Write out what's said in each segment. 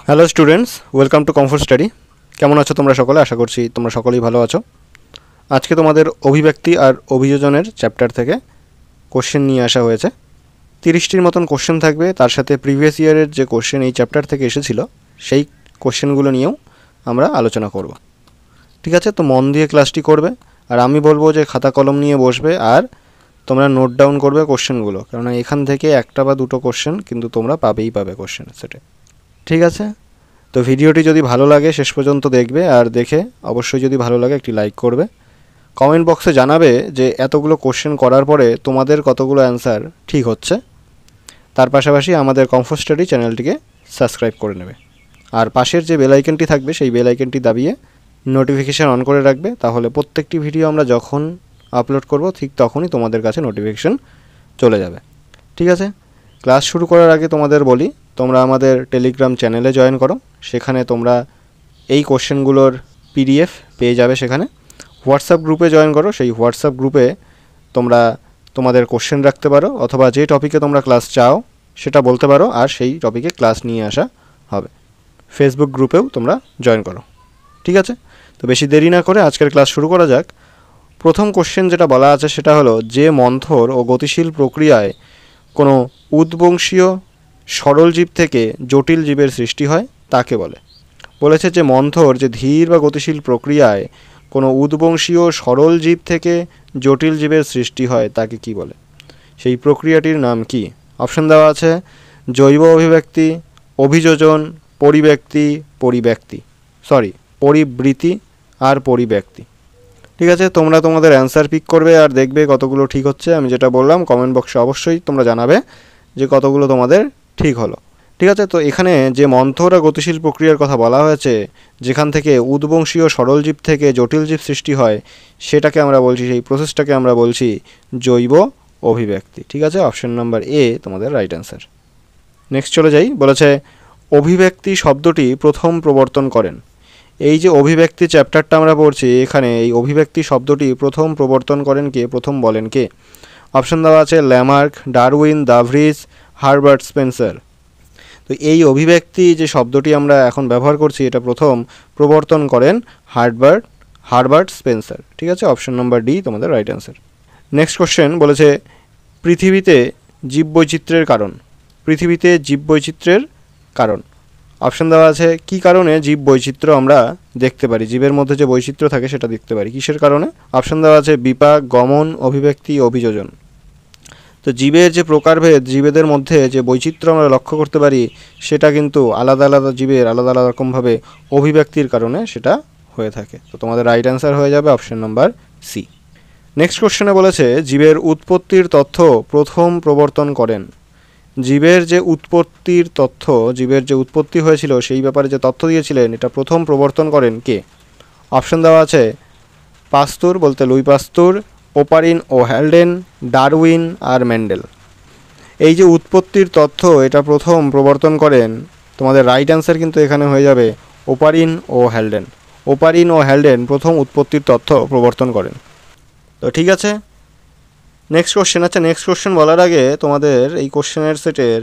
Hello students, welcome to comfort study. কেমন আছো তোমরা সকলে? আশা করছি তোমরা সকলেই ভালো আছো। আজকে তোমাদের অভিব্যক্তি আর অভিযোজনের চ্যাপ্টার থেকে কোশ্চেন নিয়ে আসা হয়েছে। 30টির মতন কোশ্চেন থাকবে, তার সাথে প্রিভিয়াস ইয়ারের যে কোশ্চেন এই চ্যাপ্টার থেকে এসেছিল সেই কোশ্চেনগুলো নিয়েও আমরা আলোচনা করব। ঠিক আছে, তো মন দিয়ে ক্লাসটি করবে, আর আমি বলবো যে খাতা কলম নিয়ে বসবে আর তোমরা নোট ডাউন করবে কোশ্চেনগুলো, কেননা এখান থেকে একটা বা দুটো কোশ্চেন কিন্তু তোমরা পাবে কোশ্চেন সেটে। ঠিক আছে, তো ভিডিওটি যদি ভালো লাগে শেষ পর্যন্ত দেখবে, আর দেখে অবশ্যই যদি ভালো লাগে একটি লাইক করবে। কমেন্ট বক্সে জানাবে যে এতগুলো কোশ্চেন করার পরে তোমাদের কতগুলো অ্যান্সার ঠিক হচ্ছে। তার পাশাপাশি আমাদের কমফোর্ট স্টাডি চ্যানেলটিকে সাবস্ক্রাইব করে নেবে, আর পাশের যে বেল আইকনটি থাকবে সেই বেল আইকনটি দাবিয়ে নোটিফিকেশান অন করে রাখবে। তাহলে প্রত্যেকটি ভিডিও আমরা যখন আপলোড করব ঠিক তখনই তোমাদের কাছে নোটিফিকেশান চলে যাবে। ঠিক আছে, ক্লাস শুরু করার আগে তোমাদের বলি, তোমরা আমাদের টেলিগ্রাম চ্যানেলে জয়েন করো। সেখানে তোমরা এই কোশ্চেনগুলোর পিডিএফ পেয়ে যাবে। সেখানে হোয়াটসঅ্যাপ গ্রুপে জয়েন করো, সেই হোয়াটসঅ্যাপ গ্রুপে তোমরা তোমাদের কোশ্চেন রাখতে পারো, অথবা যে টপিকে তোমরা ক্লাস চাও সেটা বলতে পারো, আর সেই টপিকে ক্লাস নিয়ে আসা হবে। ফেসবুক গ্রুপেও তোমরা জয়েন করো। ঠিক আছে, তো বেশি দেরি না করে আজকের ক্লাস শুরু করা যাক। প্রথম কোশ্চেন যেটা বলা আছে সেটা হলো, যে মন্থর ও গতিশীল প্রক্রিয়ায় কোনো উদ্বংশীয় সরল জীব থেকে জটিল জীবের সৃষ্টি হয় তাকে বলে। বলেছে যে মন্থর যে ধীর বা গতিশীল প্রক্রিয়ায় কোনো উদ্বংশীয় সরল জীব থেকে জটিল জীবের সৃষ্টি হয় তাকে কি বলে? সেই প্রক্রিয়াটির নাম কি? অপশন দেওয়া আছে জৈব অভিব্যক্তি, অভিযোজন, পরিবৃতি আর পরিব্যক্তি। ঠিক আছে, তোমরা তোমাদের অ্যান্সার পিক করবে আর দেখবে কতগুলো ঠিক হচ্ছে। আমি যেটা বললাম কমেন্ট বক্সে অবশ্যই তোমরা জানাবে যে কতগুলো তোমাদের ঠিক হলো। ঠিক আছে, তো এখানে যে মন্থর আর গতিশীল প্রক্রিয়ার কথা বলা হয়েছে, যেখান থেকে উদ্বংশীয় সরল জীব থেকে জটিল জীব সৃষ্টি হয়, সেটাকে আমরা বলছি, সেই প্রসেসটাকে আমরা বলছি জৈব অভিব্যক্তি। ঠিক আছে, অপশন নাম্বার এ তোমাদের রাইট অ্যান্সার। নেক্সট চলে যাই। বলেছে অভিব্যক্তি শব্দটি প্রথম প্রবর্তন করেন। এই যে অভিব্যক্তি চ্যাপ্টারটা আমরা পড়ছি, এখানে এই অভিব্যক্তি শব্দটি প্রথম প্রবর্তন করেন কে, প্রথম বলেন কে? অপশন দেওয়া আছে ল্যামার্ক, ডারউইন, দাভরিজ, হারবার্ট স্পেন্সার। তো এই অভিব্যক্তি যে শব্দটি আমরা এখন ব্যবহার করছি, এটা প্রথম প্রবর্তন করেন হারবার্ট স্পেন্সার। ঠিক আছে, অপশন নাম্বার ডি তোমাদের রাইট অ্যান্সার। নেক্সট কোশ্চেন বলেছে পৃথিবীতে জীববৈচিত্র্যের কারণ। পৃথিবীতে জীববৈচিত্র্যের কারণ। অপশন দেওয়া আছে কী কারণে জীব বৈচিত্র্য আমরা দেখতে পারি, জীবের মধ্যে যে বৈচিত্র্য থাকে সেটা দেখতে পারি, কিসের কারণে? অপশন দেওয়া আছে বিপাক, গমন, অভিব্যক্তি, অভিযোজন। তো জীবের যে প্রকারভেদ, জীবেদের মধ্যে যে বৈচিত্র্য আমরা লক্ষ্য করতে পারি, সেটা কিন্তু আলাদা আলাদা জীবের আলাদা আলাদা রকমভাবে অভিব্যক্তির কারণে সেটা হয়ে থাকে। তো তোমাদের রাইট অ্যান্সার হয়ে যাবে অপশন নাম্বার সি। নেক্সট কোশ্চেনে বলেছে জীবের উৎপত্তির তথ্য প্রথম প্রবর্তন করেন। জীবের যে উৎপত্তির তথ্য, জীবের যে উৎপত্তি হয়েছিল সেই ব্যাপারে যে তথ্য দিয়েছিলেন, এটা প্রথম প্রবর্তন করেন কে? অপশন দেওয়া আছে পাস্তুর বলতে লুই পাস্তুর, ওপারিন ও হ্যালডেন, ডারউইন আর মেন্ডেল। এই যে উৎপত্তির তথ্য এটা প্রথম প্রবর্তন করেন, তোমাদের রাইট অ্যান্সার কিন্তু এখানে হয়ে যাবে ওপারিন ও হ্যালডেন। ওপারিন ও হ্যালডেন প্রথম উৎপত্তির তথ্য প্রবর্তন করেন। তো ঠিক আছে, নেক্সট কোশ্চেন। আচ্ছা, নেক্সট কোশ্চেন বলার আগে তোমাদের এই কোশ্চেনের সেটের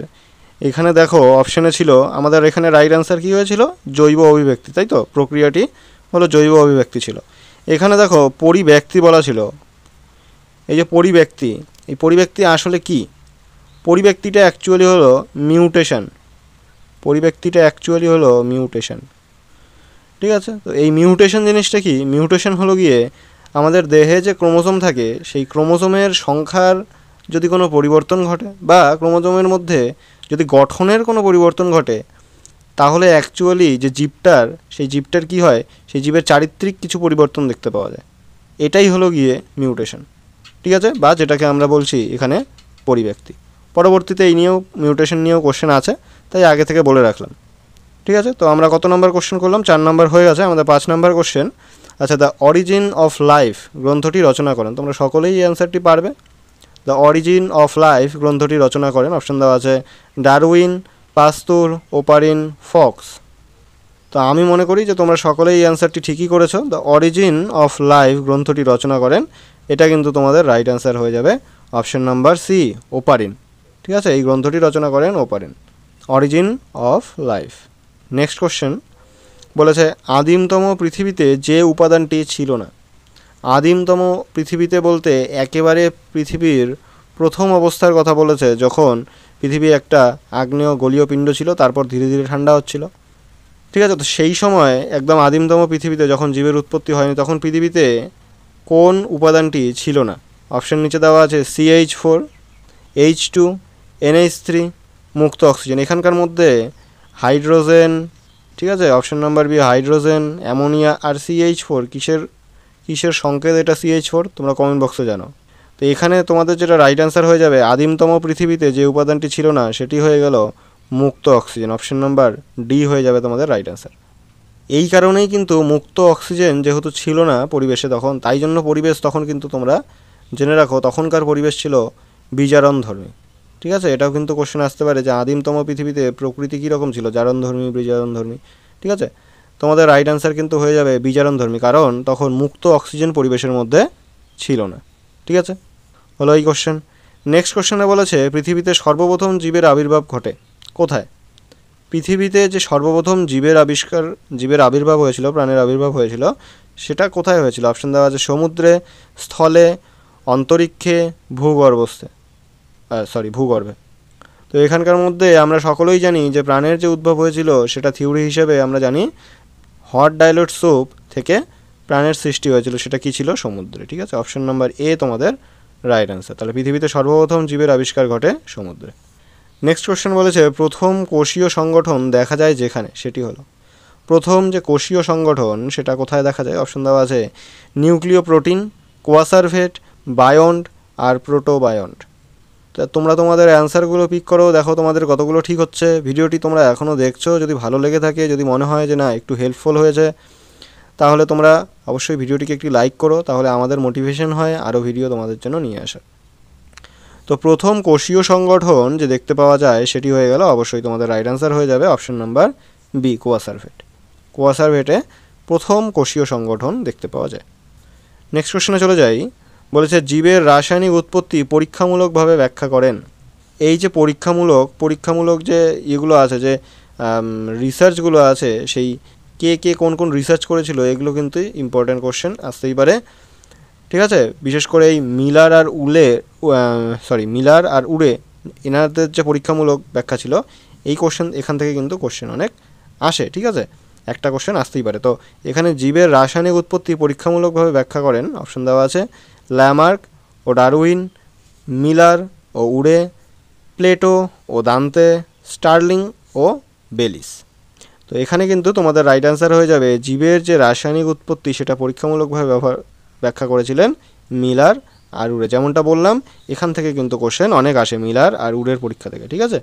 এখানে দেখো অপশানে ছিল, আমাদের এখানে রাইট অ্যান্সার কী হয়েছিল? জৈব অভিব্যক্তি, তাই তো? প্রক্রিয়াটি হলো জৈব অভিব্যক্তি ছিল। এখানে দেখো পরিব্যক্তি বলা ছিল। এই যে পরিব্যক্তি, এই পরিব্যক্তি আসলে কি? পরিব্যক্তিটা অ্যাকচুয়ালি হলো মিউটেশন। পরিব্যক্তিটা অ্যাকচুয়ালি হলো মিউটেশন। ঠিক আছে, তো এই মিউটেশন জিনিসটা কি? মিউটেশন হলো গিয়ে আমাদের দেহে যে ক্রোমোজোম থাকে, সেই ক্রোমোজোমের সংখ্যার যদি কোনো পরিবর্তন ঘটে, বা ক্রোমোজোমের মধ্যে যদি গঠনের কোনো পরিবর্তন ঘটে, তাহলে অ্যাকচুয়ালি যে জীবটার, সেই জীবটার কি হয়? সেই জীবের চারিত্রিক কিছু পরিবর্তন দেখতে পাওয়া যায়। এটাই হলো গিয়ে মিউটেশন। ঠিক আছে, বা যেটাকে আমরা বলছি এখানে পরিব্যক্তি। পরবর্তীতে এই নিয়েও মিউটেশন নিয়েও কোশ্চেন আছে, তাই আগে থেকে বলে রাখলাম। ঠিক আছে, তো আমরা কত নম্বর কোশ্চেন করলাম? 4 নম্বর হয়ে গেছে, আমাদের 5 নম্বর কোশ্চেন। আচ্ছা, দ্য অরিজিন অফ লাইফ গ্রন্থটি রচনা করেন। তোমরা সকলেই এই অ্যান্সারটি পারবে। দ্য অরিজিন অফ লাইফ গ্রন্থটি রচনা করেন। অপশন দেওয়া আছে ডারউইন, পাস্তুর, ওপারিন, ফক্স। তো আমি মনে করি যে তোমরা সকলেই এই অ্যান্সারটি ঠিকই করেছো। দ্য অরিজিন অফ লাইফ গ্রন্থটি রচনা করেন, এটা কিন্তু তোমাদের রাইট অ্যান্সার হয়ে যাবে অপশন নাম্বার সি, ওপারিন। ঠিক আছে, এই গ্রন্থটি রচনা করেন Oparin. Origin of life. Next question বলেছে আদিমতম পৃথিবীতে যে উপাদানটি ছিল না। আদিমতম পৃথিবীতে বলতে একেবারে পৃথিবীর প্রথম অবস্থার কথা বলেছে, যখন পৃথিবী একটা আগ্নেয় গলীয় পিণ্ড ছিল, তারপর ধীরে ধীরে ঠান্ডা হচ্ছিল। ঠিক আছে, তো সেই সময় একদম আদিমতম পৃথিবীতে যখন জীবের উৎপত্তি হয়নি, তখন পৃথিবীতে কোন উপাদানটি ছিল না? অপশন নিচে দেওয়া আছে CH4, H2, NH3, মুক্ত অক্সিজেন। এখানকার মধ্যে হাইড্রোজেন, ঠিক আছে, option number B hydrogen, ammonia আর CH4 কিসের সংকেত এটা CH4 তোমরা কমেন্ট বক্সে জানো। তো এখানে তোমাদের যেটা রাইট অ্যান্সার হয়ে যাবে, আদিমতম পৃথিবীতে যে উপাদানটি ছিল না সেটি হয়ে গেল মুক্ত অক্সিজেন। অপশন নাম্বার ডি হয়ে যাবে তোমাদের রাইট অ্যান্সার। এই কারণেই কিন্তু মুক্ত অক্সিজেন যেহেতু ছিল না পরিবেশে তখন, তাই জন্য পরিবেশ তখন কিন্তু তোমরা জেনে রাখো তখনকার পরিবেশ ছিল বিজারণধর্মী। ঠিক আছে, এটাও কিন্তু কোশ্চেন আসতে পারে যে আদিমতম পৃথিবীতে প্রকৃতি কীরকম ছিল, জারণধর্মী বিজারণধর্মী। ঠিক আছে, তোমাদের রাইট অ্যান্সার কিন্তু হয়ে যাবে বিজারণধর্মী, কারণ তখন মুক্ত অক্সিজেন পরিবেশের মধ্যে ছিল না। ঠিক আছে, হলো এই কোশ্চেন। নেক্সট কোশ্চেনে বলেছে পৃথিবীতে সর্বপ্রথম জীবের আবির্ভাব ঘটে কোথায়? পৃথিবীতে যে সর্বপ্রথম জীবের আবির্ভাব হয়েছিল, প্রাণের আবির্ভাব হয়েছিল, সেটা কোথায় হয়েছিল? অপশন দেওয়া আছে সমুদ্রে, স্থলে, অন্তরিক্ষে, ভূগর্ভে। তো এখানকার মধ্যে আমরা সকলেই জানি যে প্রাণের যে উদ্ভব হয়েছিল সেটা থিওরি হিসেবে আমরা জানি হট ডাইলুট স্যুপ থেকে প্রাণের সৃষ্টি হয়েছিল, সেটা কি ছিল? সমুদ্রে। ঠিক আছে, অপশন নাম্বার এ তোমাদের রাইট অ্যান্সার। তাহলে পৃথিবীতে সর্বপ্রথম জীবের আবিষ্কার ঘটে সমুদ্রে। নেক্সট কোশ্চেন বলেছে প্রথম কোষীয় সংগঠন দেখা যায় যেখানে, সেটি হলো প্রথম যে কোষীয় সংগঠন সেটা কোথায় দেখা যায়? অপশন দেওয়া আছে নিউক্লিয় প্রোটিন, কোয়াসারভেট, বায়ন্ড আর প্রোটোবায়ন্ড। তা তোমরা তোমাদের অ্যান্সারগুলো পিক করো, দেখো তোমাদের কতগুলো ঠিক হচ্ছে। ভিডিওটি তোমরা এখনও দেখছো, যদি ভালো লেগে থাকে, যদি মনে হয় যে না একটু হেল্পফুল হয়েছে, তাহলে তোমরা অবশ্যই ভিডিওটিকে একটি লাইক করো, তাহলে আমাদের মোটিভেশন হয় আরও ভিডিও তোমাদের জন্য নিয়ে আসার। তো প্রথম কোষীয় সংগঠন যে দেখতে পাওয়া যায় সেটি হয়ে গেল, অবশ্যই তোমাদের রাইট অ্যান্সার হয়ে যাবে অপশন নাম্বার বি কোয়াসারভেট। কোয়াসারভেটে প্রথম কোষীয় সংগঠন দেখতে পাওয়া যায়। নেক্সট কোশ্চেনে চলে যাই। বলেছে জীবের রাসায়নিক উৎপত্তি পরীক্ষামূলকভাবে ব্যাখ্যা করেন। এই যে পরীক্ষামূলক যে এগুলো আছে, যে রিসার্চগুলো আছে, সেই কে কোন রিসার্চ করেছিল, এগুলো কিন্তু ইম্পর্ট্যান্ট কোশ্চেন আসতেই পারে। ঠিক আছে, বিশেষ করে এই মিলার আর উরে এনাদের যে পরীক্ষামূলক ব্যাখ্যা ছিল, এই কোশ্চেন এখান থেকে কিন্তু কোশ্চেন অনেক আসে। ঠিক আছে, একটা কোশ্চেন আসতেই পারে। তো এখানে জীবের রাসায়নিক উৎপত্তি পরীক্ষামূলকভাবে ব্যাখ্যা করেন, অপশন দেওয়া আছে ল্যামার্ক ও ডারউইন, মিলার ও উরে, প্লেটো ও দান্তে, স্টার্লিং ও বেলিস। তো এখানে কিন্তু তোমাদের রাইট অ্যান্সার হয়ে যাবে জীবের যে রাসায়নিক উৎপত্তি সেটা পরীক্ষামূলকভাবে ব্যাখ্যা করেছিলেন মিলার আর উরে। যেমনটা বললাম, এখান থেকে কিন্তু কোশ্চেন অনেক আসে মিলার আর উরের পরীক্ষা থেকে। ঠিক আছে,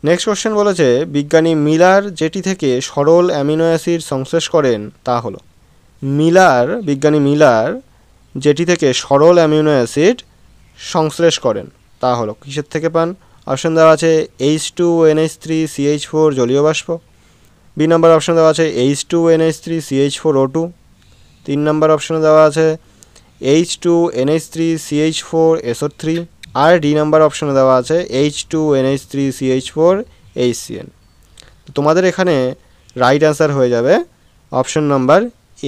নেক্সট কোশ্চেন বলেছে বিজ্ঞানী মিলার যেটি থেকে সরল অ্যামিনো অ্যাসিড সংশ্লেষ করেন তা হলো। বিজ্ঞানী মিলার যেটি থেকে সরল অ্যামিনো অ্যাসিড সংশ্লেষ করেন তা হলো, কিসের থেকে পান? অপশন দেওয়া আছে H2NH3CH4 জলীয় বাষ্প। বি নাম্বার অপশন দেওয়া আছে H2NH3CH4O2। 3 নম্বর অপশনে দেওয়া আছে H2NH3CH4SO3। আর ডি নাম্বার অপশনে দেওয়া আছে H2NH3CH4HCN। তোমাদের এখানে রাইট অ্যান্সার হয়ে যাবে অপশন নাম্বার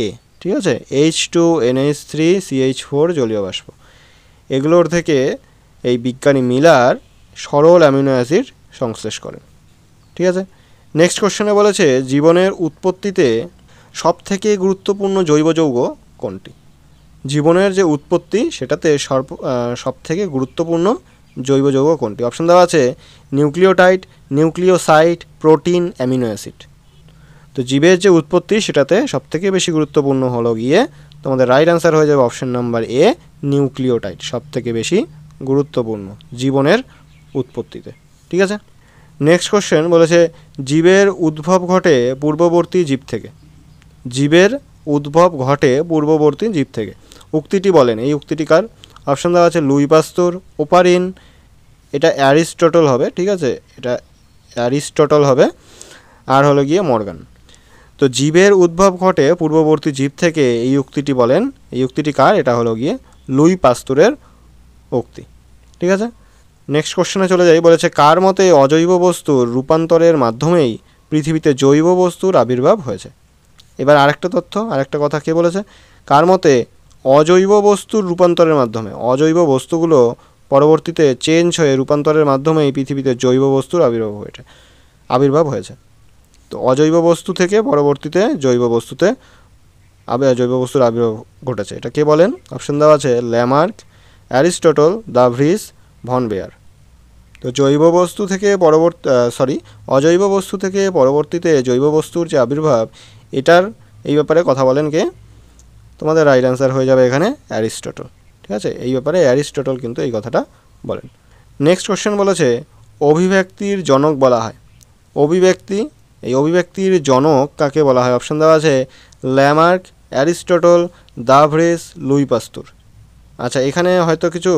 এ। ঠিক আছে, H2NH3CH4 জলীয় বাষ্প। এগুলোর থেকে এই বিজ্ঞানী মিলার সরল অ্যামিনো অ্যাসিড সংশ্লেষ করেন। ঠিক আছে, নেক্সট কোশ্চেনে বলেছে জীবনের উৎপত্তিতে সবথেকে গুরুত্বপূর্ণ জৈব যৌগ কোনটি? জীবনের যে উৎপত্তি সেটাতে সবথেকে গুরুত্বপূর্ণ জৈব যৌগ কোনটি? অপশন দেওয়া আছে nucleotide, nucleoside, protein, amino acid. তো জীবের যে উৎপত্তি সেটাতে সবথেকে বেশি গুরুত্বপূর্ণ হলো গিয়ে তোমাদের রাইট অ্যান্সার হয়ে যাবে অপশন নাম্বার এ নিউক্লিওটাইড, সবথেকে বেশি গুরুত্বপূর্ণ জীবনের উৎপত্তিতে। ঠিক আছে, নেক্সট কোশ্চেন বলেছে জীবের উদ্ভব ঘটে পূর্ববর্তী জীব থেকে। জীবের উদ্ভব ঘটে পূর্ববর্তী জীব থেকে, উক্তিটি বলেন। এই উক্তিটি কার? অপশন দেওয়া আছে লুই পাস্তুর, ওপারিন, এটা অ্যারিস্টটল হবে। ঠিক আছে, এটা অ্যারিস্টটল হবে, আর হলো গিয়ে মর্গান। তো জীবের উদ্ভব ঘটে পূর্ববর্তী জীব থেকে, এই উক্তিটি বলেন। এই উক্তিটি কার? এটা হলো গিয়ে লুই পাস্তুরের উক্তি। ঠিক আছে, নেক্সট কোশ্চেনে চলে যাই। বলেছে কার মতে অজৈব বস্তুর রূপান্তরের মাধ্যমেই পৃথিবীতে জৈব বস্তুর আবির্ভাব হয়েছে। এবার আরেকটা তথ্য, আরেকটা কথা কে বলেছে, কার মতে অজৈব বস্তুর রূপান্তরের মাধ্যমে, অজৈব বস্তুগুলো পরবর্তীতে চেঞ্জ হয়ে রূপান্তরের মাধ্যমে এই পৃথিবীতে জৈব বস্তুর আবির্ভাব হয়েছে। তো অজৈব বস্তু থেকে পরবর্তীতে জৈব বস্তুর আবির্ভাব ঘটেছে। এটা কে বলেন? অপশন দেওয়া আছে Lamarck, Aristotle, de Vries, von Baer. তো অজৈব বস্তু থেকে পরবর্তীতে জৈব বস্তুর যে আবির্ভাব, এই ব্যাপারে কথা বলেন কে? তোমাদের রাইট অ্যান্সার হয়ে যাবে এখানে অ্যারিস্টটল। ঠিক আছে, এই ব্যাপারে অ্যারিস্টটল কিন্তু এই কথাটা বলেন। নেক্সট কোশ্চেন বলেছে অভিব্যক্তির জনক বলা হয়। এই অভিব্যক্তির জনক কাকে বলা হয়? অপশন দেওয়া আছে Lamarck, Aristotle, de Vries, Luis পাস্তুর। আচ্ছা, এখানে হয়তো কিছু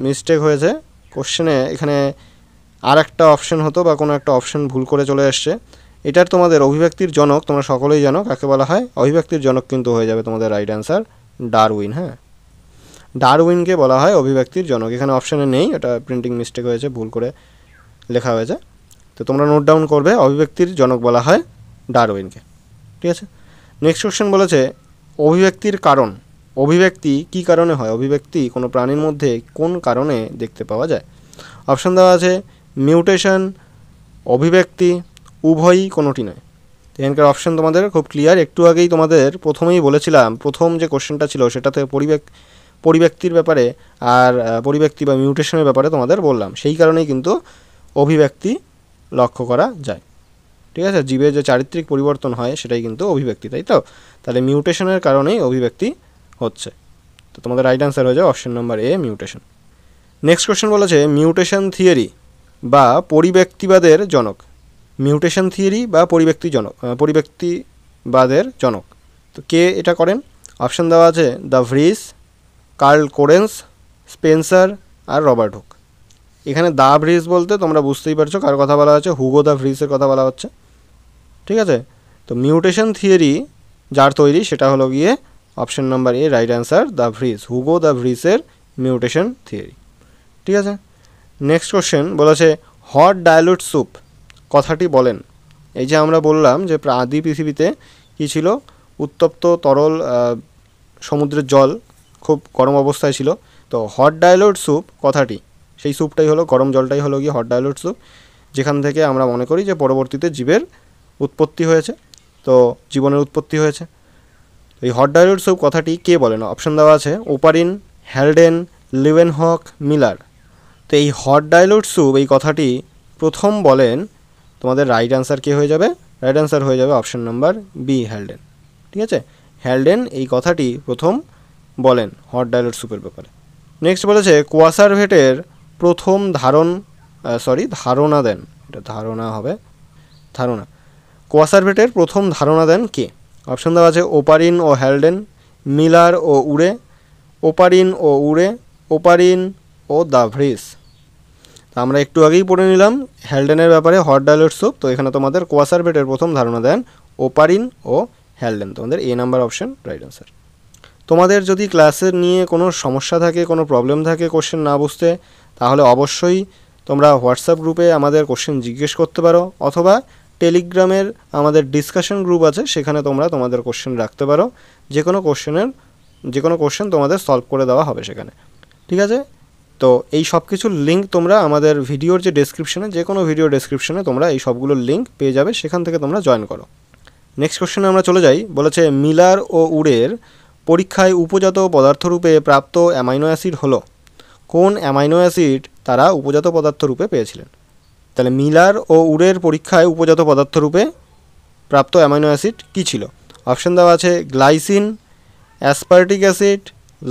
মিস্টেক হয়েছে কোশ্চেনে, এখানে আর একটা অপশন হতো বা কোনো একটা অপশন ভুল করে চলে এসছে। এটার তোমাদের অভিব্যক্তির জনক তোমরা সকলেই জানো কাকে বলা হয়। অভিব্যক্তির জনক কিন্তু হয়ে যাবে তোমাদের রাইট অ্যান্সার ডারউইন। হ্যাঁ, ডারউইনকে বলা হয় অভিব্যক্তির জনক। এখানে অপশানে নেই, এটা প্রিন্টিং মিস্টেক হয়েছে, ভুল করে লেখা হয়েছে। তো তোমরা নোট ডাউন করবে, অভিব্যক্তির জনক বলা হয় ডারউইনকে। ঠিক আছে, নেক্সট কোশ্চেন বলেছে অভিব্যক্তির কারণ। অভিব্যক্তি কী কারণে হয়? অভিব্যক্তি কোনো প্রাণীর মধ্যে কোন কারণে দেখতে পাওয়া যায়? অপশান দেওয়া আছে মিউটেশন, অভিব্যক্তি, উভয়ই, কোনোটি নয়। এখানকার অপশান তোমাদের খুব ক্লিয়ার। একটু আগেই তোমাদের প্রথমেই বলেছিলাম, প্রথম যে কোশ্চেনটা ছিল সেটাতে পরিব্যক্তির ব্যাপারে আর পরিব্যক্তি বা মিউটেশনের ব্যাপারে তোমাদের বললাম। সেই কারণেই কিন্তু অভিব্যক্তি লক্ষ্য করা যায়। ঠিক আছে, জীবের যে চারিত্রিক পরিবর্তন হয় সেটাই কিন্তু অভিব্যক্তি, তাই তো? তাহলে মিউটেশনের কারণেই অভিব্যক্তি হচ্ছে। তো তোমাদের রাইট অ্যান্সার হয়ে যাবে অপশন নাম্বার এ, মিউটেশন। নেক্সট কোশ্চেন বলেছে মিউটেশন থিওরি বা পরিব্যক্তিবাদের জনক। মিউটেশন থিওরি বা পরিব্যক্তিবাদের জনক তো কে এটা করেন? অপশন দেওয়া আছে de Vries, Carl Correns, Spencer আর রবার্ট হুক। এখানে দ্য ভ্রিস বলতে তোমরা বুঝতেই পারছো কার কথা বলা হচ্ছে, হুগো দ্য ভ্রিসের কথা বলা হচ্ছে। ঠিক আছে, তো মিউটেশন থিওরি যার তৈরি সেটা হলো গিয়ে option number A, right answer de Vries, Hugo de ভ্রিসের মিউটেশন থিওরি। ঠিক আছে, নেক্সট কোশ্চেন বলেছে হট ডাইলুট স্যুপ কথাটি বলেন। এই যে আমরা বললাম যে আদি পৃথিবীতে কী ছিল, উত্তপ্ত তরল সমুদ্রের জল খুব গরম অবস্থায় ছিল। তো হট ডাইলুট স্যুপ কথাটি, সেই স্যুপটাই হলো, গরম জলটাই হলো গিয়ে হট ডাইলুট স্যুপ, যেখান থেকে আমরা মনে করি যে পরবর্তীতে জীবের উৎপত্তি হয়েছে, তো জীবনের উৎপত্তি হয়েছে। এই হট ডাইলুট স্যুপ কথাটি কে বলেন? অপশন দেওয়া আছে ওপারিন, হ্যালডেন, লিউয়েনহক, মিলার। তো এই হট ডাইলুট স্যুপ এই কথাটি প্রথম বলেন, তোমাদের রাইট অ্যান্সার কে হয়ে যাবে? রাইট অ্যান্সার হয়ে যাবে অপশন নাম্বার বি, হ্যালডেন। ঠিক আছে, হ্যালডেন এই কথাটি প্রথম বলেন হট ডাইলুট স্যুপের ব্যাপারে। নেক্সট বলেছে কোয়াসারভেটের প্রথম ধারণা দেন। এটা ধারণা। কোয়াসারভেটের প্রথম ধারণা দেন কে? অপশন দেওয়া আছে ওপারিন ও হ্যালডেন, মিলার ও উড়ে, ওপারিন ও দ্য ভ্রিস। আমরা একটু আগেই পড়ে নিলাম হ্যালডেনের ব্যাপারে হট ডাইলুট স্যুপ। তো এখানে তোমাদের কোয়াসারভেটের প্রথম ধারণা দেন ওপারিন ও হ্যালডেন, তোমাদের এ নাম্বার অপশন রাইট অ্যান্সার। তোমাদের যদি ক্লাসের নিয়ে কোনো সমস্যা থাকে, কোনো প্রবলেম থাকে কোশ্চেন না বুঝতে, তাহলে অবশ্যই তোমরা হোয়াটসঅ্যাপ গ্রুপে আমাদের কোশ্চেন জিজ্ঞেস করতে পারো, অথবা টেলিগ্রামের আমাদের ডিসকাশন গ্রুপ আছে, সেখানে তোমরা তোমাদের কোশ্চেন রাখতে পারো। যে কোনো কোশ্চেন তোমাদের সলভ করে দেওয়া হবে সেখানে। ঠিক আছে, তো এই সব কিছুর লিঙ্ক তোমরা আমাদের ভিডিওর যে ডেসক্রিপশনে, যে কোনো ভিডিও ডেসক্রিপশনে তোমরা এই সবগুলোর লিঙ্ক পেয়ে যাবে, সেখান থেকে তোমরা জয়েন করো। নেক্সট কোশ্চেনে আমরা চলে যাই। বলেছে মিলার ও উডের পরীক্ষায় উপজাত পদার্থরূপে প্রাপ্ত অ্যামাইনো অ্যাসিড হলো। কোন অ্যামাইনো অ্যাসিড তারা উপজাত পদার্থরূপে পেয়েছিলেন? তাহলে মিলার ও উডের পরীক্ষায় উপজাত পদার্থরূপে প্রাপ্ত অ্যামাইনো অ্যাসিড কী ছিল? অপশন দেওয়া আছে গ্লাইসিন, অ্যাসপার্টিক অ্যাসিড,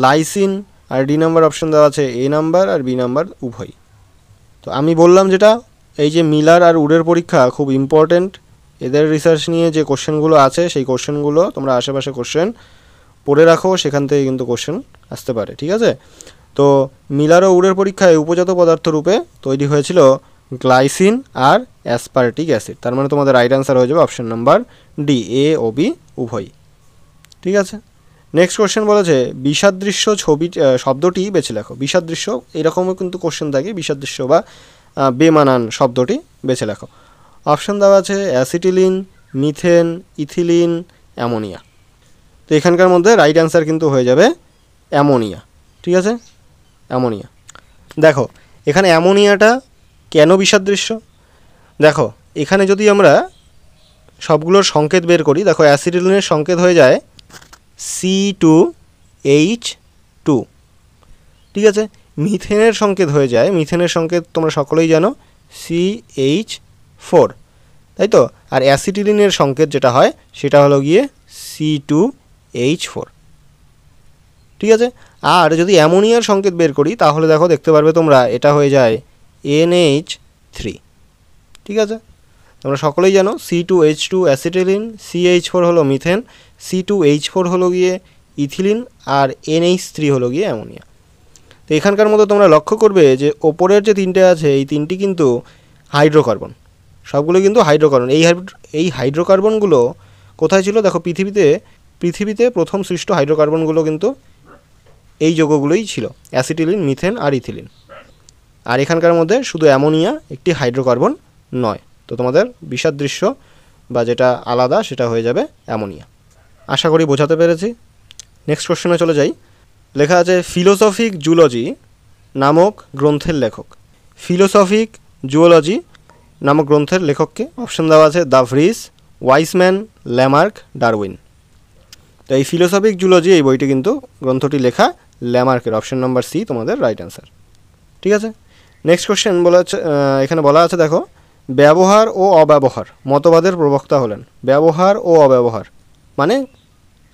লাইসিন, আর ডি নাম্বার অপশন দেওয়া আছে এ নাম্বার আর বি নাম্বার উভয়। তো আমি বললাম যেটা, এই যে মিলার আর উডের পরীক্ষা খুব ইম্পর্টেন্ট। এদের রিসার্চ নিয়ে যে কোশ্চেনগুলো আছে সেই কোশ্চেনগুলো তোমরা আশেপাশে কোশ্চেন পড়ে রাখো, সেখান থেকে কিন্তু কোশ্চেন আসতে পারে। ঠিক আছে, তো মিলার ও উডের পরীক্ষায় উপজাত পদার্থ রূপে তৈরি হয়েছিল গ্লাইসিন আর অ্যাসপার্টিক অ্যাসিড। তার মানে তোমাদের রাইট অ্যান্সার হয়ে যাবে অপশন নাম্বার ডি, এ ও বি উভয়। ঠিক আছে, নেক্সট কোশ্চেন বলেছে বিষাদৃশ্য শব্দটি বেছে লেখো। বিষাদৃশ্য এরকমও কিন্তু কোশ্চেন থাকে, বিষাদৃশ্য বা বেমানান শব্দটি বেছে লেখো। অপশান দেওয়া আছে অ্যাসিটিলিন, মিথেন, ইথিলিন, অ্যামোনিয়া। তো এখানকার মধ্যে রাইট অ্যান্সার কিন্তু হয়ে যাবে অ্যামোনিয়া। ঠিক আছে, অ্যামোনিয়া। দেখো এখানে অ্যামোনিয়াটা কেন বিসাদৃশ্য, দেখো এখানে যদি আমরা সবগুলোর সংকেত বের করি, দেখো অ্যাসিটিলিনের সংকেত হয়ে যায় C2H2, ঠিক আছে। মিথেনের সংকেত হয়ে যায়, মিথেনের সংকেত তোমরা সকলেই জানো CH4, তাই তো। আর অ্যাসিটিলিনের সংকেত যেটা হয় সেটা হলো গিয়ে C2H4, ঠিক আছে। আর যদি অ্যামোনিয়ার সংকেত বের করি তাহলে দেখো দেখতে পারবে তোমরা এটা হয়ে যায় NH3, ঠিক আছে। তোমরা সকলেই জানো C2H2 অ্যাসিটিলিন, CH4 হলো মিথেন, C2H4 হলো গিয়ে ইথিলিন, আর NH3 হলো গিয়ে অ্যামোনিয়া। তো এখানকার মতো তোমরা লক্ষ্য করবে যে ওপরের যে তিনটে আছে এই তিনটি কিন্তু হাইড্রোকার্বন, সবগুলো কিন্তু হাইড্রোকার্বন। এই হাইড্রোকার্বনগুলো কোথায় ছিল, দেখো পৃথিবীতে প্রথম সৃষ্ট হাইড্রোকার্বনগুলো কিন্তু এই যৌগগুলোই ছিল, অ্যাসিটিলিন, মিথেন আর ইথিলিন। আর এখানকার মধ্যে শুধু অ্যামোনিয়া একটি হাইড্রোকার্বন নয়। তো তোমাদের বিসাদৃশ্য বা যেটা আলাদা সেটা হয়ে যাবে অ্যামোনিয়া। আশা করি বোঝাতে পেরেছি। নেক্সট কোশ্চেনে চলে যাই। লেখা আছে ফিলোসফিক জুলজি নামক গ্রন্থের লেখক। ফিলোসফিক জুওলজি নামক গ্রন্থের লেখককে অপশন দেওয়া আছে de Vries, Wiseman, Lamarck, Darwin. তো এই ফিলোসফিক জুলজি এই বইটি কিন্তু গ্রন্থটি লেখা ল্যামার্কের, অপশন নাম্বার সি তোমাদের রাইট অ্যান্সার, ঠিক আছে। নেক্সট কোশ্চেন বলা আছে, এখানে বলা আছে দেখো ব্যবহার ও অব্যবহার মতবাদের প্রবক্তা হলেন। ব্যবহার ও অব্যবহার মানে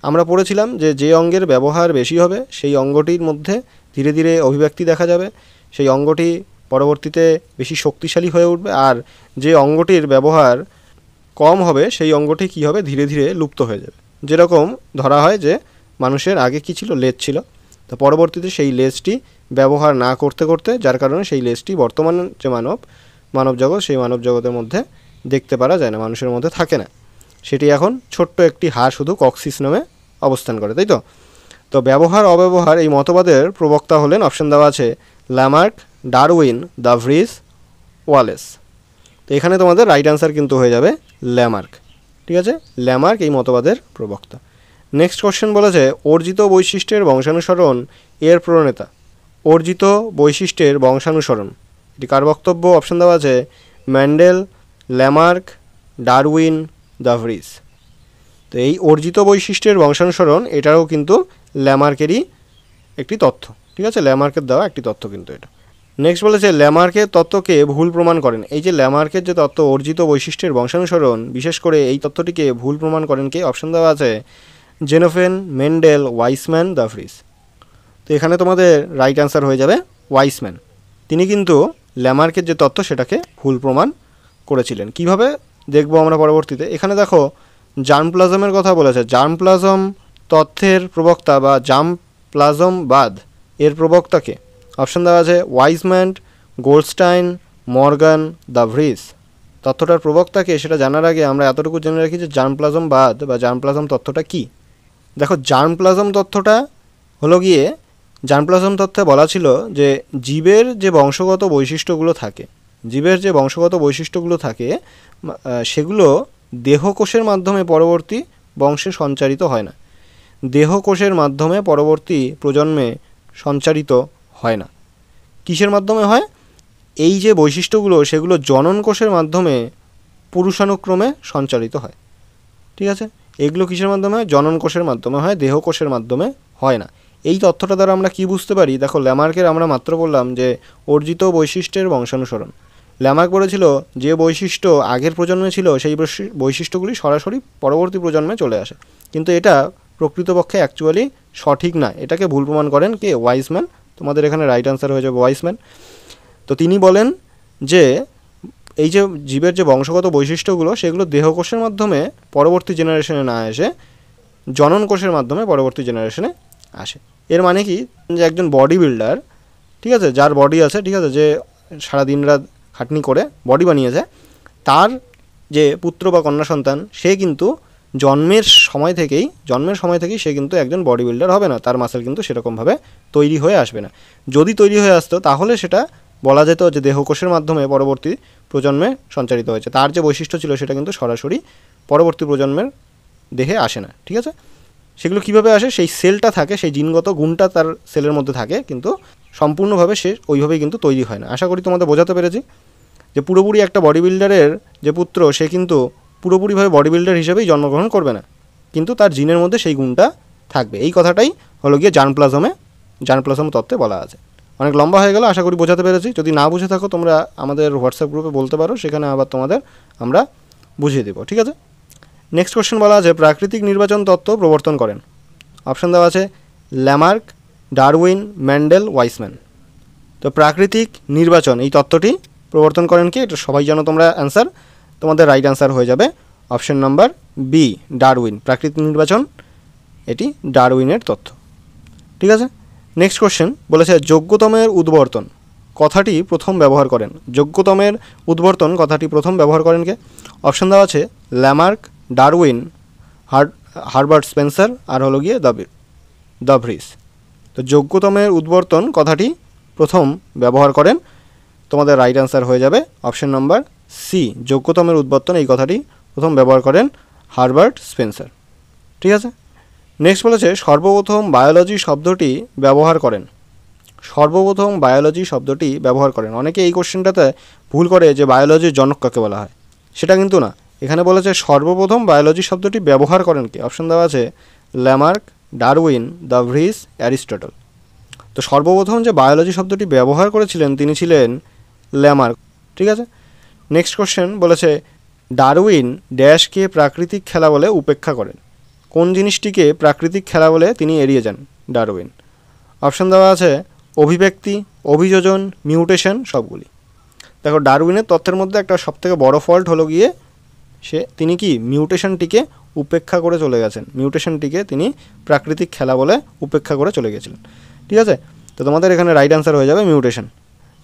আমরা পড়েছিলাম যে যে অঙ্গের ব্যবহার বেশি হবে সেই অঙ্গটির মধ্যে ধীরে ধীরে অভিব্যক্তি দেখা যাবে, সেই অঙ্গটি পরবর্তীতে বেশি শক্তিশালী হয়ে উঠবে। আর যে অঙ্গটির ব্যবহার কম হবে সেই অঙ্গটি কী হবে, ধীরে ধীরে লুপ্ত হয়ে যাবে। যেরকম ধরা হয় যে মানুষের আগে কী ছিল, লেজ ছিল, তো পরবর্তীতে সেই লেজটি ব্যবহার না করতে করতে যার কারণে সেই লেজটি বর্তমান যে মানব জগৎ সেই মানব জগতের মধ্যে দেখতে পারা যায় না, মানুষের মধ্যে থাকে না, সেটি এখন ছোট্ট একটি হাড় শুধু কক্সিস নামে অবস্থান করে, তাই তো। তো ব্যবহার অব্যবহার এই মতবাদের প্রবক্তা হলেন, অপশন দেওয়া আছে Lamarck, Darwin, the Vries, Wallace. তো এখানে তোমাদের রাইট অ্যান্সার কিন্তু হয়ে যাবে ল্যামার্ক, ঠিক আছে। ল্যামার্ক এই মতবাদের প্রবক্তা। নেক্সট কোশ্চেন বলেছে অর্জিত বৈশিষ্ট্যের বংশানুসরণ এর প্রণেতা। অর্জিত বৈশিষ্ট্যের বংশানুসরণ এটি কার বক্তব্য, অপশন দেওয়া আছে Mendel, Lamarck, Darwin, the Vries. তো এই অর্জিত বৈশিষ্ট্যের বংশানুসরণ এটাও কিন্তু ল্যামার্কেরই একটি তথ্য, ঠিক আছে, ল্যামার্কের দেওয়া একটি তথ্য কিন্তু এটা। নেক্সট বলেছে ল্যামার্কের তত্ত্বকে ভুল প্রমাণ করেন। এই যে ল্যামার্কের যে তত্ত্ব অর্জিত বৈশিষ্ট্যের বংশানুসরণ, বিশেষ করে এই তত্ত্বটিকে ভুল প্রমাণ করেন কে, অপশন দেওয়া আছে জেনোফেন, মেন্ডেল, ওয়াইসম্যান, দ্য ভ্রিস। তো এখানে তোমাদের রাইট অ্যান্সার হয়ে যাবে ওয়াইসম্যান। তিনি কিন্তু ল্যামার্কের যে তত্ত্ব সেটাকে ভুল প্রমাণ করেছিলেন। কিভাবে দেখবো আমরা পরবর্তীতে। এখানে দেখো জার্মপ্লাজমের কথা বলেছে। জার্মপ্লাজম তথ্যের প্রবক্তা বা জার্মপ্লাজমবাদ এর প্রবক্তাকে, অপশন দেওয়া আছে Wiseman, Goldstein, Morgan, the Vries. তথ্যটার প্রবক্তাকে সেটা জানার আগে আমরা এতটুকু জেনে রাখি যে জার্মপ্লাজমবাদ বা জার্মপ্লাজম তথ্যটা কী। দেখো জার্মপ্লাজম তথ্যটা হলো গিয়ে, জার্মপ্লাজম তথ্যে বলা ছিল যে জীবের যে বংশগত বৈশিষ্ট্যগুলো থাকে সেগুলো দেহকোষের মাধ্যমে পরবর্তী বংশে সঞ্চারিত হয় না, দেহকোষের মাধ্যমে পরবর্তী প্রজন্মে সঞ্চারিত হয় না। কিসের মাধ্যমে হয়, এই যে বৈশিষ্ট্যগুলো সেগুলো জনন কোষের মাধ্যমে পুরুষানুক্রমে সঞ্চারিত হয়, ঠিক আছে। এগুলো কিসের মাধ্যমে হয়, জনন কোষের মাধ্যমে হয়, দেহকোষের মাধ্যমে হয় না। এই তথ্যটা দ্বারা আমরা কি বুঝতে পারি, দেখো ল্যামার্কের আমরা মাত্র বললাম যে অর্জিত বৈশিষ্ট্যের বংশানুসরণ। ল্যামার্ক বলেছিল যে বৈশিষ্ট্য আগের প্রজন্মে ছিল সেই বৈশিষ্ট্যগুলি সরাসরি পরবর্তী প্রজন্মে চলে আসে, কিন্তু এটা প্রকৃতপক্ষে অ্যাকচুয়ালি সঠিক না। এটাকে ভুল প্রমাণ করেন কে, ওয়াইসম্যান। তোমাদের এখানে রাইট অ্যান্সার হয়ে যাবে ওয়াইসম্যান। তো তিনি বলেন যে এই যে জীবের যে বংশগত বৈশিষ্ট্যগুলো সেগুলো দেহকোষের মাধ্যমে পরবর্তী জেনারেশনে না এসে জনন কোষের মাধ্যমে পরবর্তী জেনারেশনে আসে। এর মানে কি, যে একজন বডি বিল্ডার, ঠিক আছে, যার বডি আছে, ঠিক আছে, যে সারাদিন রাত খাটনি করে বডি বানিয়েছে, তার যে পুত্র বা কন্যা সন্তান সে কিন্তু জন্মের সময় থেকেই সে কিন্তু একজন বডি বিল্ডার হবে না, তার মাসেল কিন্তু সেরকমভাবে তৈরি হয়ে আসবে না। যদি তৈরি হয়ে আসতো তাহলে সেটা বলা যেত যে দেহকোষের মাধ্যমে পরবর্তী প্রজন্মে সঞ্চারিত হয়েছে। তার যে বৈশিষ্ট্য ছিল সেটা কিন্তু সরাসরি পরবর্তী প্রজন্মের দেহে আসে না, ঠিক আছে। সেগুলো কীভাবে আসে, সেই সেলটা থাকে, সেই জিনগত গুণটা তার সেলের মধ্যে থাকে, কিন্তু সম্পূর্ণভাবে সে ওইভাবেই কিন্তু তৈরি হয় না। আশা করি তোমাদের বোঝাতে পেরেছি যে পুরোপুরি একটা বডি বিল্ডারের যে পুত্র সে কিন্তু পুরোপুরিভাবে বডি বিল্ডার হিসেবেই জন্মগ্রহণ করবে না, কিন্তু তার জিনের মধ্যে সেই গুণটা থাকবে। এই কথাটাই হলো গিয়ে জার্মপ্লাজম তত্ত্বে বলা আছে। অনেক লম্বা হয়ে গেল, আশা করি বোঝাতে পেরেছি। যদি না বুঝে থাকো তোমরা আমাদের হোয়াটসঅ্যাপ গ্রুপে বলতে পারো, সেখানে আবার তোমাদের আমরা বুঝিয়ে দেবো, ঠিক আছে। নেক্সট কোশ্চেন বলা আছে প্রাকৃতিক নির্বাচন তত্ত্ব প্রবর্তন করেন। অপশান দেওয়া আছে ল্যামার্ক, ডারউইন, মেন্ডেল, ওয়াইসম্যান। তো প্রাকৃতিক নির্বাচন এই তত্ত্বটি প্রবর্তন করেন কি, এটা সবাই জানো তোমরা অ্যান্সার। তোমাদের রাইট অ্যান্সার হয়ে যাবে অপশন নাম্বার বি, ডারউইন। প্রাকৃতিক নির্বাচন এটি ডারউইনের তত্ত্ব, ঠিক আছে। নেক্সট কোশ্চেন বলেছে যোগ্যতমের উদ্বর্তন কথাটি প্রথম ব্যবহার করেন। যোগ্যতমের উদ্বর্তন কথাটি প্রথম ব্যবহার করেন কে? অপশন দেওয়া আছে ল্যামার্ক, ডারউইন, হার্বার্ট স্পেন্সার আর হলো গিয়ে দ্য ভ্রিস। তো যোগ্যতমের উদ্বর্তন কথাটি প্রথম ব্যবহার করেন, তোমাদের রাইট অ্যান্সার হয়ে যাবে অপশন নাম্বার সি, যোগ্যতমের উদ্বর্তন এই কথাটি প্রথম ব্যবহার করেন হার্বার্ট স্পেন্সার, ঠিক আছে। নেক্সট বলেছে সর্বপ্রথম বায়োলজি শব্দটি ব্যবহার করেন। সর্বপ্রথম বায়োলজি শব্দটি ব্যবহার করেন। অনেকে এই কোশ্চেনটাতে ভুল করে যে বায়োলজির জনক কাকে বলা হয়, সেটা কিন্তু না। এখানে বলেছে সর্বপ্রথম বায়োলজি শব্দটি ব্যবহার করেন কে? অপশন দেওয়া আছে Lamarck, Darwin, the Vries, Aristotle. তো সর্বপ্রথম যে বায়োলজি শব্দটি ব্যবহার করেছিলেন তিনি ছিলেন ল্যামার্ক, ঠিক আছে। নেক্সট কোশ্চেন বলেছে ডারউইন ড্যাশকে প্রাকৃতিক খেলা বলে উপেক্ষা করেন। কোন জিনিসটিকে প্রাকৃতিক খেলা বলে তিনি এড়িয়ে যান ডারউইন? অপশন দেওয়া আছে অভিব্যক্তি, অভিযোজন, মিউটেশন, সবগুলি। দেখো ডারউইনের তত্ত্বের মধ্যে একটা সবথেকে বড় ফল্ট হলো গিয়ে তিনি কি মিউটেশনটিকে উপেক্ষা করে চলে গেছেন। মিউটেশনটিকে তিনি প্রাকৃতিক খেলা বলে উপেক্ষা করে চলে গেছিলেন, ঠিক আছে। তো তোমাদের এখানে রাইট অ্যান্সার হয়ে যাবে মিউটেশন।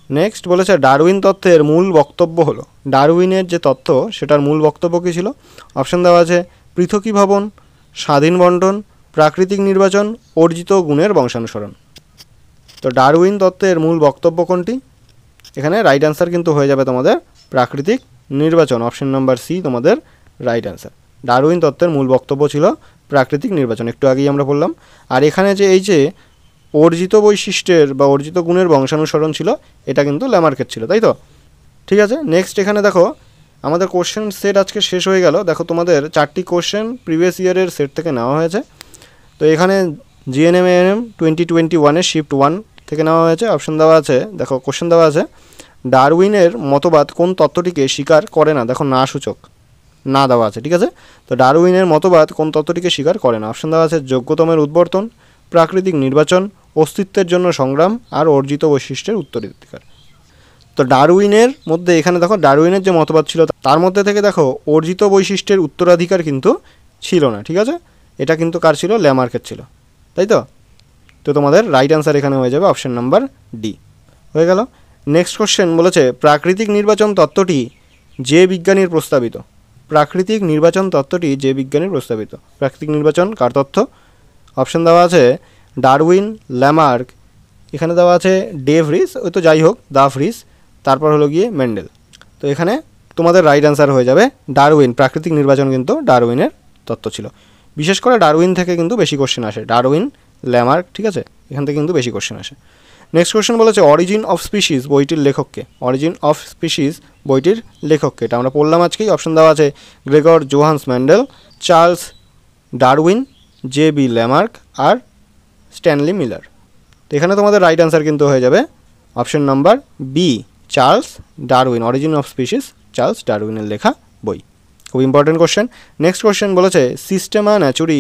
নেক্সট বলেছে ডারউইন তত্ত্বের মূল বক্তব্য হলো, ডারউইনের যে তত্ত্ব সেটার মূল বক্তব্য কী ছিল? অপশন দেওয়া আছে পৃথকীভবন, স্বাধীন বণ্টন, প্রাকৃতিক নির্বাচন, অর্জিত গুণের বংশানুসরণ। তো ডারউইন তত্ত্বের মূল বক্তব্য কোনটি? এখানে রাইট অ্যান্সার কিন্তু হয়ে যাবে তোমাদের প্রাকৃতিক নির্বাচন। অপশন নাম্বার সি তোমাদের রাইট অ্যান্সার। ডারউইন তত্ত্বের মূল বক্তব্য ছিল প্রাকৃতিক নির্বাচন, একটু আগেই আমরা বললাম। আর এখানে যে এই যে অর্জিত বৈশিষ্ট্যের বা অর্জিত গুণের বংশানুসরণ ছিল, এটা কিন্তু ল্যামার্কের ছিল, তাই তো? ঠিক আছে। নেক্সট এখানে দেখো আমাদের কোশ্চেন সেট আজকে শেষ হয়ে গেল। দেখো তোমাদের 4টি কোশ্চেন প্রিভিয়াস ইয়ারের সেট থেকে নেওয়া হয়েছে। তো এখানে জিএনএম 2021-এর শিফট 1 থেকে নেওয়া হয়েছে। অপশন দেওয়া আছে, দেখো কোশ্চেন দেওয়া আছে ডারউইনের মতবাদ কোন তত্ত্বটিকে স্বীকার করে না? দেখো না সূচক না দেওয়া আছে, ঠিক আছে। তো ডারউইনের মতবাদ কোন তত্ত্বটিকে স্বীকার করে না? অপশন দেওয়া আছে যোগ্যতমের উদ্বর্তন, প্রাকৃতিক নির্বাচন, অস্তিত্বের জন্য সংগ্রাম আর অর্জিত বৈশিষ্ট্যের উত্তরাধিকার। তো ডারউইনের মধ্যে এখানে দেখো ডারউইনের যে মতবাদ ছিল তার মধ্যে থেকে দেখো অর্জিত বৈশিষ্ট্যের উত্তরাধিকার কিন্তু ছিল না, ঠিক আছে। এটা কিন্তু কার ছিল? ল্যামার্কের ছিল, তাই তো। তো তোমাদের রাইট অ্যান্সার এখানে হয়ে যাবে অপশন নাম্বার ডি, হয়ে গেল। নেক্সট কোশ্চেন বলেছে প্রাকৃতিক নির্বাচন তত্ত্বটি যে বিজ্ঞানীর প্রস্তাবিত। প্রাকৃতিক নির্বাচন তত্ত্বটি যে বিজ্ঞানীর প্রস্তাবিত। প্রাকৃতিক নির্বাচন কার তত্ত্ব? অপশন দেওয়া আছে ডারউইন, ল্যামার্ক, এখানে দেওয়া আছে ডে ভ্রিস, ওই তো যাই হোক, দ্য ভ্রিস, তারপর হলো গিয়ে মেন্ডেল। তো এখানে তোমাদের রাইট অ্যান্সার হয়ে যাবে ডারউইন। প্রাকৃতিক নির্বাচন কিন্তু ডারউইনের তত্ত্ব ছিল। বিশেষ করে ডারউইন থেকে কিন্তু বেশি কোশ্চেন আসে, ডারউইন, ল্যামার্ক, ঠিক আছে, এখান থেকে কিন্তু বেশি কোশ্চেন আসে। নেক্সট কোশ্চেন বলেছে অরিজিন অফ স্পিসিস বইটির লেখককে। অরিজিন অফ স্পিসিস বইটির লেখককে, এটা আমরা পড়লাম আজকেই। অপশন দেওয়া আছে Gregor Johann Mendel, Charles Darwin, JB. Lamarck আর স্ট্যানলি মিলার। তো এখানে তোমাদের রাইট অ্যান্সার কিন্তু হয়ে যাবে option number B, Charles Darwin. Origin of species Charles ডারউইনের লেখা বই, খুব ইম্পর্টেন্ট কোশ্চেন। নেক্সট কোশ্চেন বলেছে সিস্টেমা ন্যাচুরি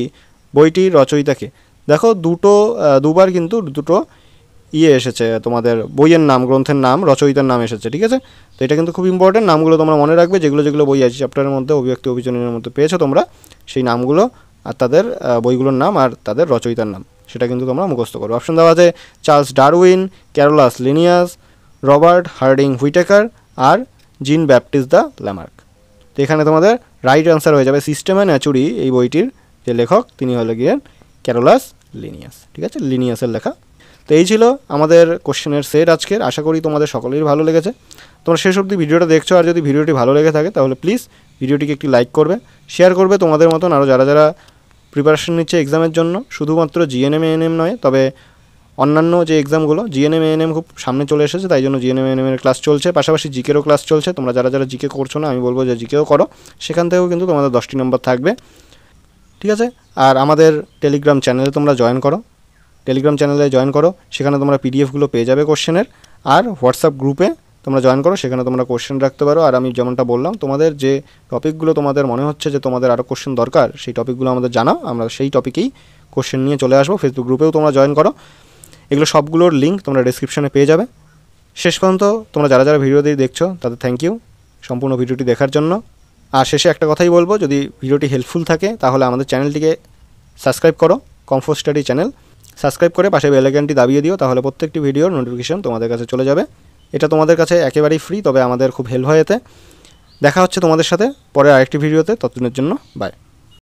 বইটির রচয়িতাকে। দেখো দুবার কিন্তু দুটো এসেছে তোমাদের বইয়ের নাম, গ্রন্থের নাম, রচয়িতার নাম এসেছে, ঠিক আছে। তো এটা কিন্তু খুব ইম্পর্টেন্ট, নামগুলো তোমরা মনে রাখবে। যেগুলো বই আছে চ্যাপ্টারের মধ্যে অভিব্যক্তি অভিযোজনের মধ্যে পেয়েছো তোমরা, সেই নামগুলো আর তাদের বইগুলোর নাম আর তাদের রচয়িতার নাম সেটা কিন্তু তোমরা মুখস্থ করো। অপশন দেওয়া আছে Charles Darwin, Carolus Linnaeus, Robert Harding Whittaker আর জিন ব্যাপটিস্ট দ্য ল্যামার্ক। তো এখানে তোমাদের রাইট অ্যান্সার হয়ে যাবে সিস্টেমা ন্যাচুরি এই বইটির যে লেখক তিনি হলো গিয়ে ক্যারোলাস লিনিয়াস, ঠিক আছে, লিনিয়াসের লেখা তো এই ছিল আমাদের কোশ্চেনের সেট আজকের। আশা করি তোমাদের সকলেরই ভালো লেগেছে। তোমরা শেষ অবধি ভিডিওটা দেখছো, আর যদি ভিডিওটি ভালো লেগে থাকে তাহলে প্লিজ ভিডিওটিকে একটি লাইক করবে, শেয়ার করবে তোমাদের মতন আরও যারা যারা প্রিপারেশন নিচ্ছে এক্সামের জন্য। শুধুমাত্র জিএনএম এএনএম নয়, তবে অন্যান্য যে এক্সামগুলো, জিএনএম এএনএম খুব সামনে চলে এসেছে, তাই জন্য জিএনএম এএনএম এর ক্লাস চলছে, পাশাপাশি জিকেরও ক্লাস চলছে। তোমরা যারা যারা জিকে করছো না, আমি বলবো যে জিকেও করো, সেখান থেকেও কিন্তু তোমাদের 10টি নম্বর থাকবে, ঠিক আছে। আর আমাদের টেলিগ্রাম চ্যানেলে তোমরা জয়েন করো, টেলিগ্রাম চ্যানেলে জয়েন করো, সেখানে তোমরা পিডিএফগুলো পেয়ে যাবে কোশ্চেনের। আর হোয়াটসঅ্যাপ গ্রুপে তোমরা জয়েন করো, সেখানে তোমরা কোশ্চেন রাখতে পারো। আর আমি যেমনটা বললাম, তোমাদের যে টপিকগুলো তোমাদের মনে হচ্ছে যে তোমাদের আরও কোশ্চেন দরকার, সেই টপিকগুলো আমাদের জানাও, আমরা সেই টপিকেই কোশ্চেন নিয়ে চলে আসবো। ফেসবুক গ্রুপেও তোমরা জয়েন করো, এগুলো সবগুলোর লিঙ্ক তোমরা ডেসক্রিপশনে পেয়ে যাবে। শেষ পর্যন্ত তোমরা যারা যারা ভিডিওটি দেখছো তাদের থ্যাংক ইউ সম্পূর্ণ ভিডিওটি দেখার জন্য। আর শেষে একটা কথাই বলবো, যদি ভিডিওটি হেল্পফুল থাকে তাহলে আমাদের চ্যানেলটিকে সাবস্ক্রাইব করো, কমফোর্ট স্টাডি চ্যানেল সাবস্ক্রাইব করে পাশে বেল আইকনটি দাবিয়ে দিও, তাহলে প্রত্যেকটি ভিডিওর নোটিফিকেশন তোমাদের কাছে চলে যাবে। এটা তোমাদের কাছে একেবারেই ফ্রি, তবে আমাদের খুব হেল্প হয় এতে। দেখা হচ্ছে তোমাদের সাথে পরে আরেকটি ভিডিওতে, ততদিনের জন্য বাই।